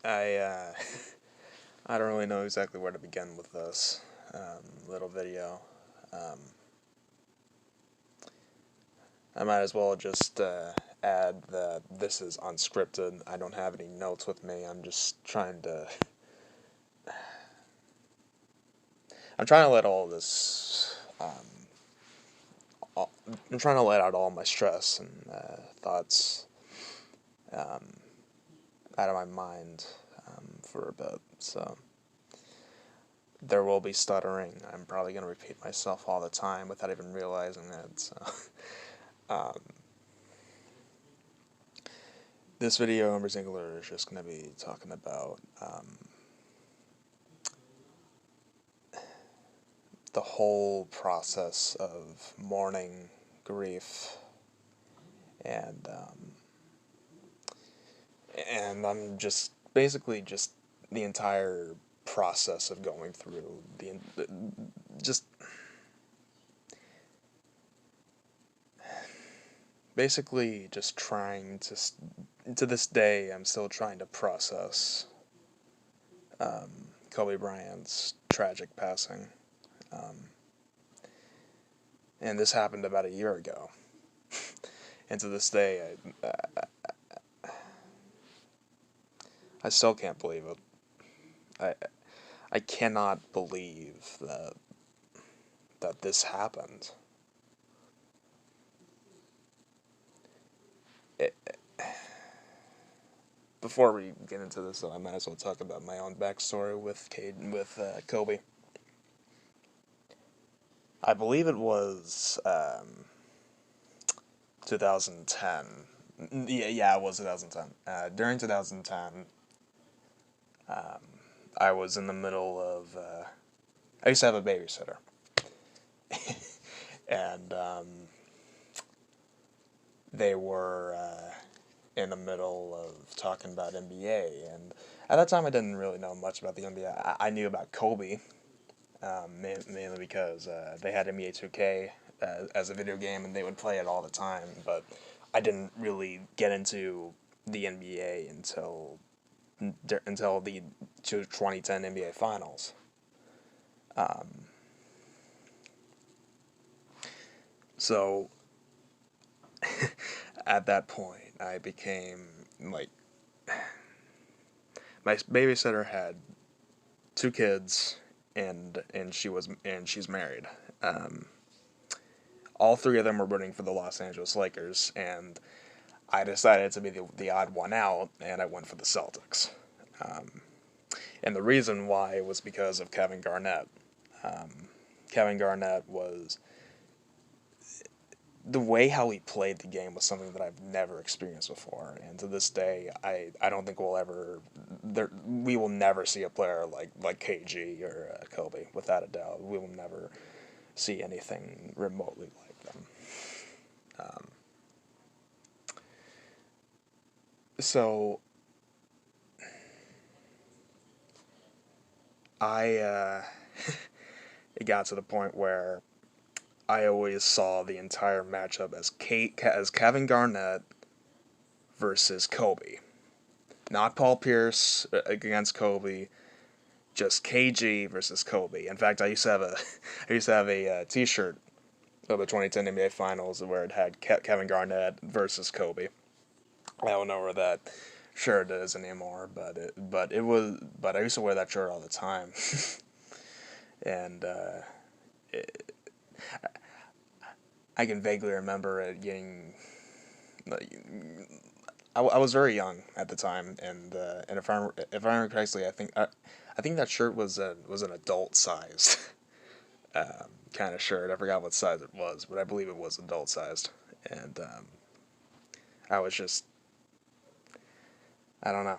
I I don't really know exactly where to begin with this little video. Um, I might as well just add that this is unscripted. I don't have any notes with me. I'm trying to let all this. I'm trying to let out all my stress and thoughts um, out of my mind for a bit. So there will be stuttering. I'm probably going to repeat myself all the time without even realizing it. So, um, this video in particular is just going to be talking about the whole process of mourning, grief, and I'm just basically just the entire process of going through just basically just trying to this day I'm still trying to process Kobe Bryant's tragic passing. Um, and this happened about a year ago. And to this day, I still can't believe it. I I cannot believe that this happened. It, Before we get into this, though, I might as well talk about my own backstory with Kobe. I believe it was 2010. Yeah, it was 2010. During 2010, I was in the middle of. I used to have a babysitter, and they were in the middle of talking about NBA. And at that time, I didn't really know much about the NBA. I knew about Kobe, mainly because they had NBA 2K as a video game, and they would play it all the time. But I didn't really get into the NBA until the 2010 NBA Finals. So at that point, I became like my babysitter had two kids, and she's married. Um, all three of them were rooting for the Los Angeles Lakers, and I decided to be the odd one out, and I went for the Celtics. Um, and the reason why was because of Kevin Garnett. Kevin Garnett was the way how he played the game was something that I've never experienced before, and to this day, I don't think we will never see a player like KG or Kobe, without a doubt. We will never see anything remotely like them. Um, so I it got to the point where I always saw the entire matchup as Kevin Garnett versus Kobe, not Paul Pierce against Kobe, just KG versus Kobe. In fact, I used to have a T-shirt of the 2010 NBA Finals where it had Kevin Garnett versus Kobe. I don't know where that shirt is anymore, but I used to wear that shirt all the time, and it, I can vaguely remember it getting. Like, I was very young at the time, and if I remember correctly, I think that shirt was an adult sized kind of shirt. I forgot what size it was, but I believe it was adult sized, and I was just I don't know.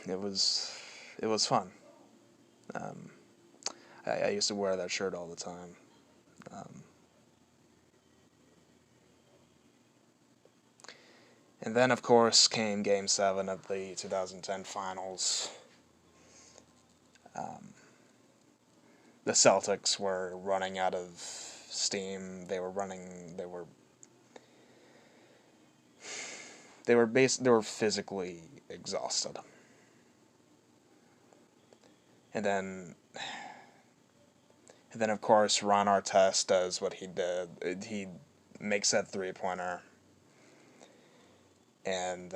It was it was fun. Um, I used to wear that shirt all the time. Um, and then, of course, came Game 7 of the 2010 finals. Um, the Celtics were running out of steam. They were physically exhausted. and then of course Ron Artest does what he did. He makes that 3-pointer, and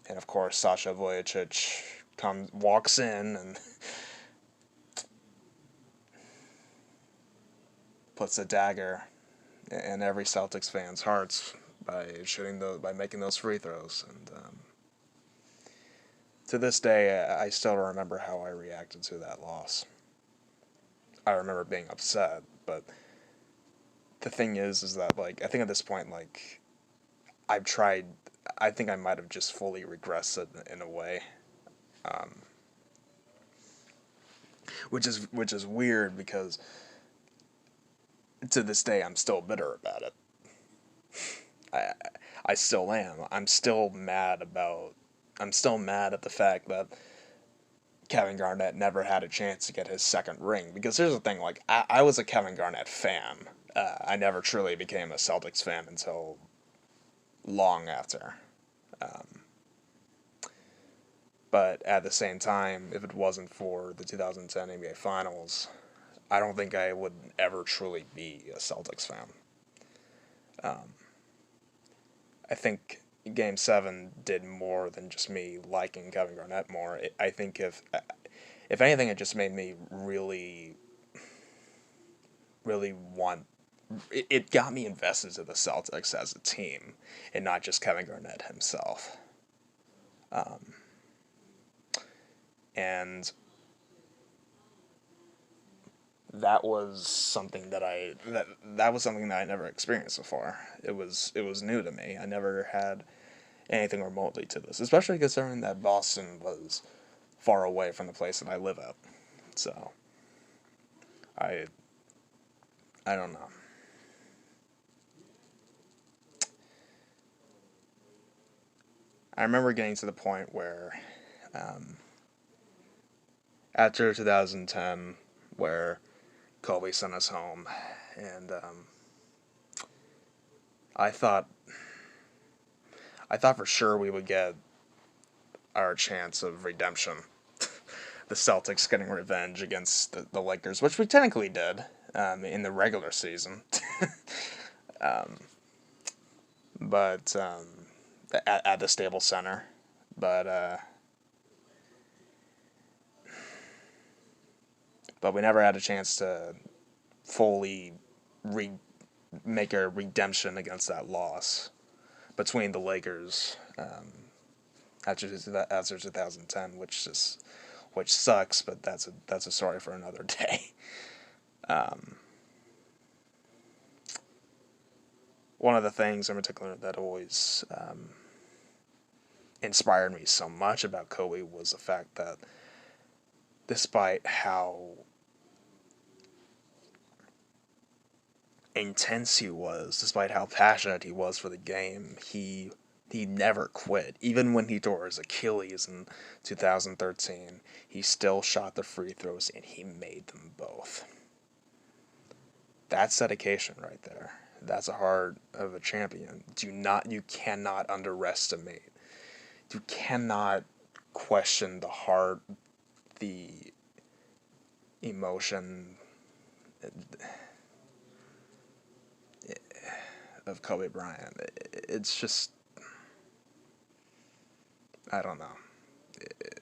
of course Sasha Vujicic walks in and puts a dagger in every Celtics fan's hearts by making those free throws. And to this day, I still remember how I reacted to that loss. I remember being upset, but the thing is that, like, I think at this point, like, I've tried. I think I might have just fully regressed it in a way, um, which is weird because to this day I'm still bitter about it. I I still am. I'm still mad at the fact that Kevin Garnett never had a chance to get his second ring. Because here's the thing, like, I was a Kevin Garnett fan. I never truly became a Celtics fan until long after. Um, but at the same time, if it wasn't for the 2010 NBA Finals, I don't think I would ever truly be a Celtics fan. Um, I think Game 7 did more than just me liking Kevin Garnett more. I think if anything, it just made me really, really want. It got me invested to the Celtics as a team, and not just Kevin Garnett himself. Um, and that was something that I never experienced before. It was new to me. I never had anything remotely to this, especially considering that Boston was far away from the place that I live at. So I I don't know. I remember getting to the point where um, after 2010, where Kobe sent us home, and I thought I thought for sure we would get our chance of redemption. The Celtics getting revenge against the Lakers, which we technically did in the regular season. um, but at the Staples Center. But we never had a chance to fully re- make a redemption against that loss between the Lakers after 2010, which sucks, but that's a story for another day. Um, One of the things in particular that always inspired me so much about Kobe was the fact that despite how intense he was, despite how passionate he was for the game, he never quit. Even when he tore his Achilles in 2013, he still shot the free throws and he made them both. That's dedication right there. That's a heart of a champion. You cannot underestimate. You cannot question the heart, the emotion of Kobe Bryant. It's just, I don't know.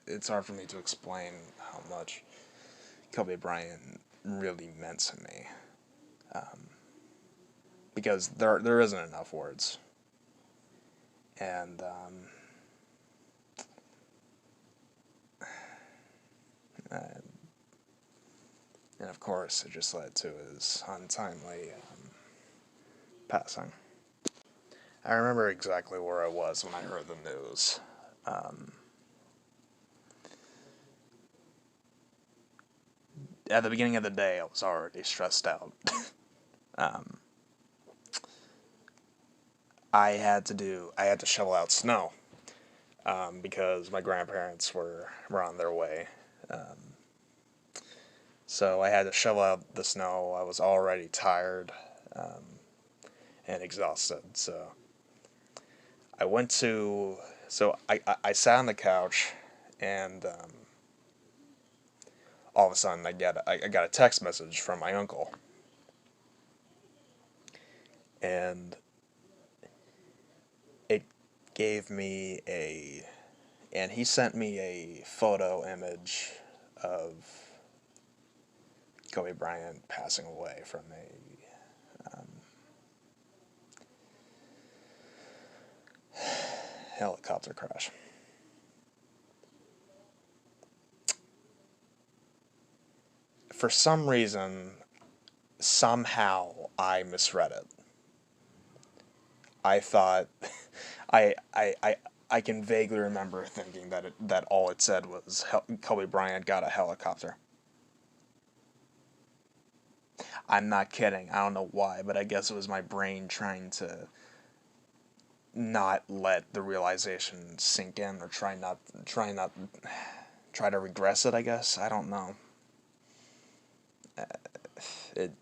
It's hard for me to explain how much Kobe Bryant really meant to me, um, because there isn't enough words, and and, and of course it just led to his untimely passing. I remember exactly where I was when I heard the news. Um, at the beginning of the day, I was already stressed out. um, I had to shovel out snow because my grandparents were on their way. Um, so I had to shovel out the snow. I was already tired and exhausted. So I went to. So I sat on the couch and all of a sudden I got a text message from my uncle, and it gave me a and he sent me a photo image of Kobe Bryant passing away from a helicopter crash. For some reason, somehow I misread it. I thought I I I I can vaguely remember thinking that all it said was Kobe Bryant got a helicopter. I'm not kidding. I don't know why, but I guess it was my brain trying to not let the realization sink in, or try to regress it. I guess I don't know. It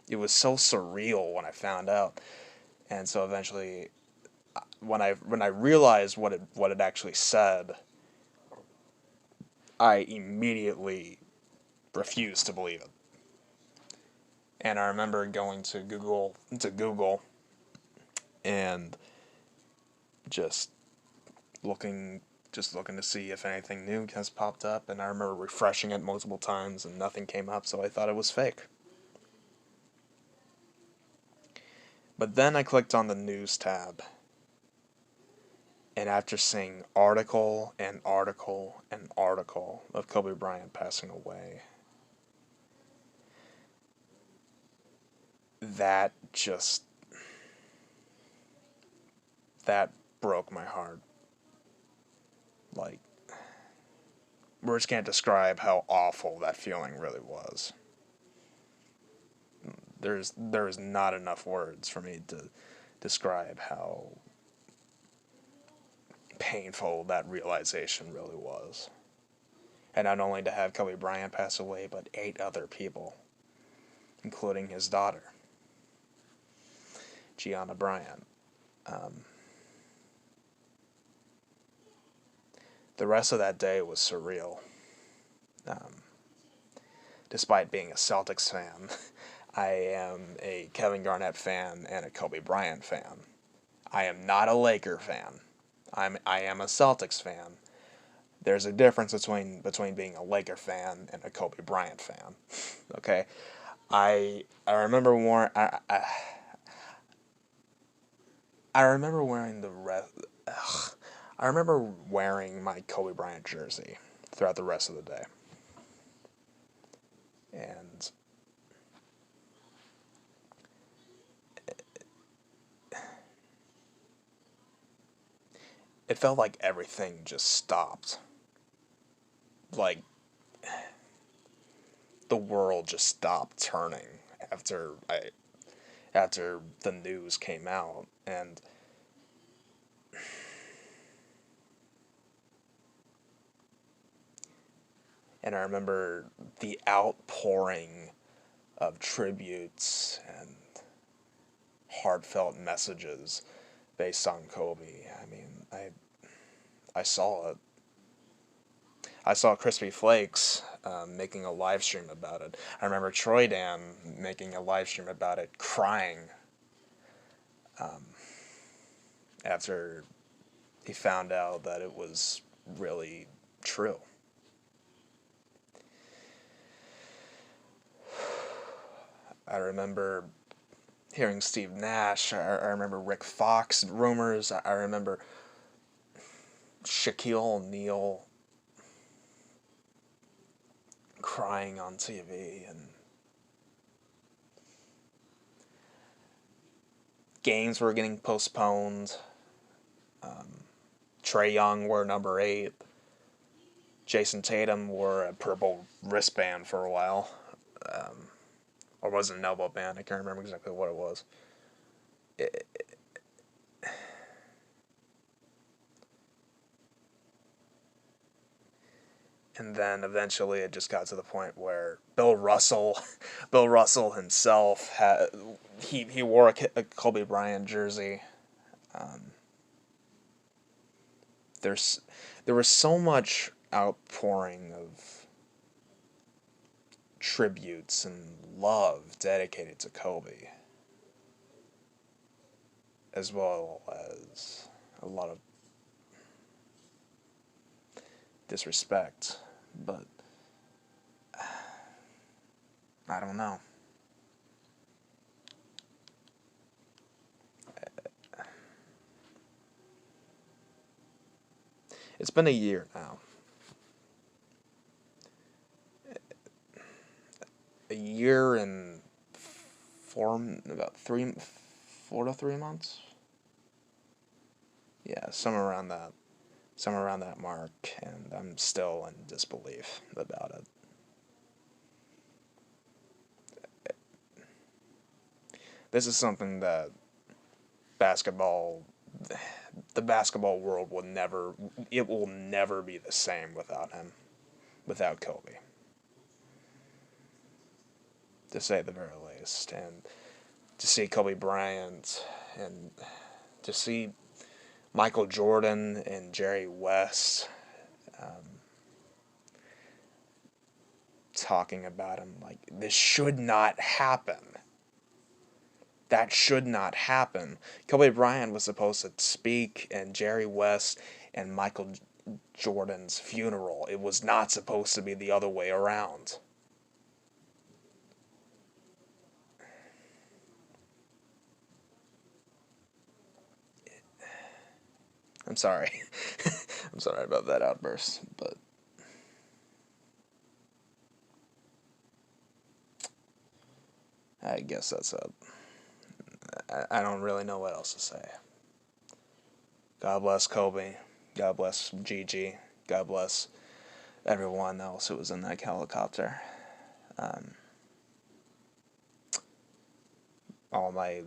it was so surreal when I found out, and so eventually, when I realized what it actually said, I immediately refused to believe it. And I remember going to Google and just looking looking to see if anything new has popped up, and I remember refreshing it multiple times and nothing came up, so I thought it was fake. But then I clicked on the news tab, and after seeing article and article and article of Kobe Bryant passing away, that just that broke my heart. Like, words can't describe how awful that feeling really was. There is not enough words for me to describe how painful that realization really was. And not only to have Kobe Bryant pass away, but 8 other people, including his daughter, Gianna Bryant. Um, the rest of that day was surreal. Um, Despite being a Celtics fan, I am a Kevin Garnett fan and a Kobe Bryant fan. I am not a Laker fan. I am a Celtics fan. There's a difference between being a Laker fan and a Kobe Bryant fan. Okay, I remember I remember wearing the I remember wearing my Kobe Bryant jersey throughout the rest of the day, and it felt like everything just stopped. Like, the world just stopped turning after the news came out, and I remember the outpouring of tributes and heartfelt messages based on Kobe. I mean, I saw it. I saw Crispy Flakes making a live stream about it. I remember Troy Dan making a live stream about it, crying um, after he found out that it was really true. I remember hearing Steve Nash. I remember Rick Fox rumors. I remember Shaquille O'Neal crying on TV, and games were getting postponed. Trae Young wore number 8. Jason Tatum wore a purple wristband for a while. Um, or was it an elbow band? I can't remember exactly what it was. It, and then eventually it just got to the point where Bill Russell himself he wore a Kobe Bryant jersey. Um, there's there was so much outpouring of tributes and love dedicated to Kobe, as well as a lot of disrespect. But I don't know. It's been a year now. A year and about 4 to 3 months. Yeah, somewhere around that mark, and I'm still in disbelief about it. This is something that basketball, the basketball world will never be the same without him, without Kobe, to say the very least. And to see Kobe Bryant and to see Michael Jordan and Jerry West talking about him like this should not happen. That should not happen. Kobe Bryant was supposed to speak in Jerry West and Michael Jordan's funeral. It was not supposed to be the other way around. I'm sorry. I'm sorry about that outburst, but I guess that's it. I don't really know what else to say. God bless Kobe. God bless Gigi. God bless everyone else who was in that helicopter. Um, all my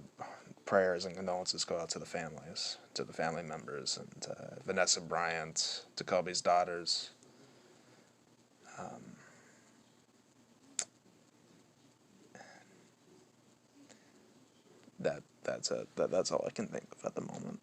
prayers and condolences go out to the families, to the family members, and Vanessa Bryant, to Kobe's daughters. Um, that's it. That's all I can think of at the moment.